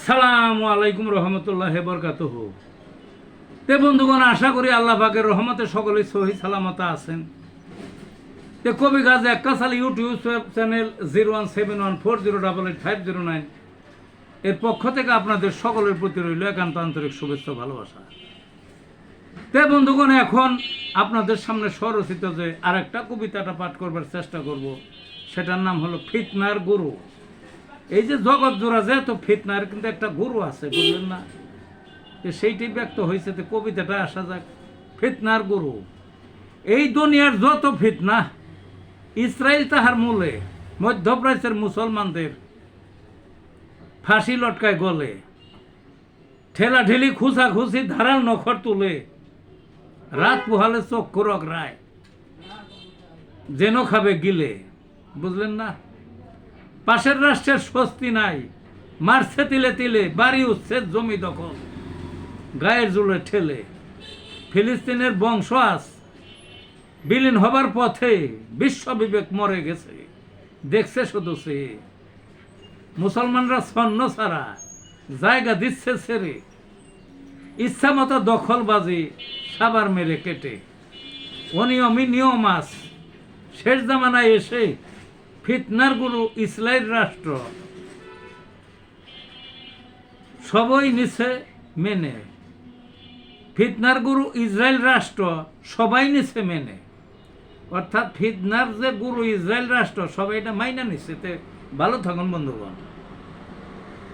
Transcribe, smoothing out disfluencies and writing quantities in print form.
আসসালামু আলাইকুম রহমতুল্লাহি বরকাতুহু। তে বন্ধুগণ, আশা করি আল্লাহ পাকের রহমতে সকলেই সহি সালামত আছেন। তে কবি গাজী আক্কাস আলী ইউটিউব চ্যানেল 017140885009 এর পক্ষ থেকে আপনাদের সকলের প্রতি রইল একান্ত আন্তরিক শুভেচ্ছা ভালোবাসা। তে বন্ধুগণ, এখন আপনাদের সামনে স্বরচিত যে আরেকটা কবিতাটা পাঠ করবার চেষ্টা করব, সেটার নাম হলো ফিতনার গুরু। এই যে জগৎ জোড়া যেহেতু ফিতনার কিন্তু একটা গুরু আছে, বুঝলেন না? সেইটি ব্যক্ত হয়েছে। তো কবিতাটা আসা যাক। ফিতনার গুরু। এই দুনিয়ার যত ফিতনা, ইসরায়েল তাহার মূলে, মধ্যপ্রাচ্যের মুসলমানদের ফাঁসি লটকায় গলে, ঠেলাঠেলি খুঁচাখুচি ধারাল নখর তুলে, রাত পোহালে চোখ করক রায়, যেন খাবে গিলে। বুঝলেন না? পাশের রাষ্ট্রের স্বস্তি নাই, মারছে তিলে তিলে, বাড়ি উচ্ছেদ জমি দখল, গায়ের জুলে ঠেলে। ফিলিস্তিনের বংশ আজ বিলীন হবার পথে, বিশ্ব বিবেক মরে গেছে, দেখছে শুধু সে। মুসলমানরা ছন্ন ছাড়া জায়গা দিচ্ছে ছেড়ে, ইচ্ছা মতো দখলবাজি সাবার মেরে কেটে। অনিয়মই নিয়ম আজ শেষ জামানায় এসে, ফিতনার গুরু ইসরায়েল রাষ্ট্র সবই নিছে মেনে। ফিতনার গুরু ইসরায়েল রাষ্ট্র সবাই নিছে মেনে, অর্থাৎ ফিতনার যে গুরু ইসরায়েল রাষ্ট্র সবাই এটা মাইনা নিচ্ছে। ভালো থাকুন বন্ধুগণ।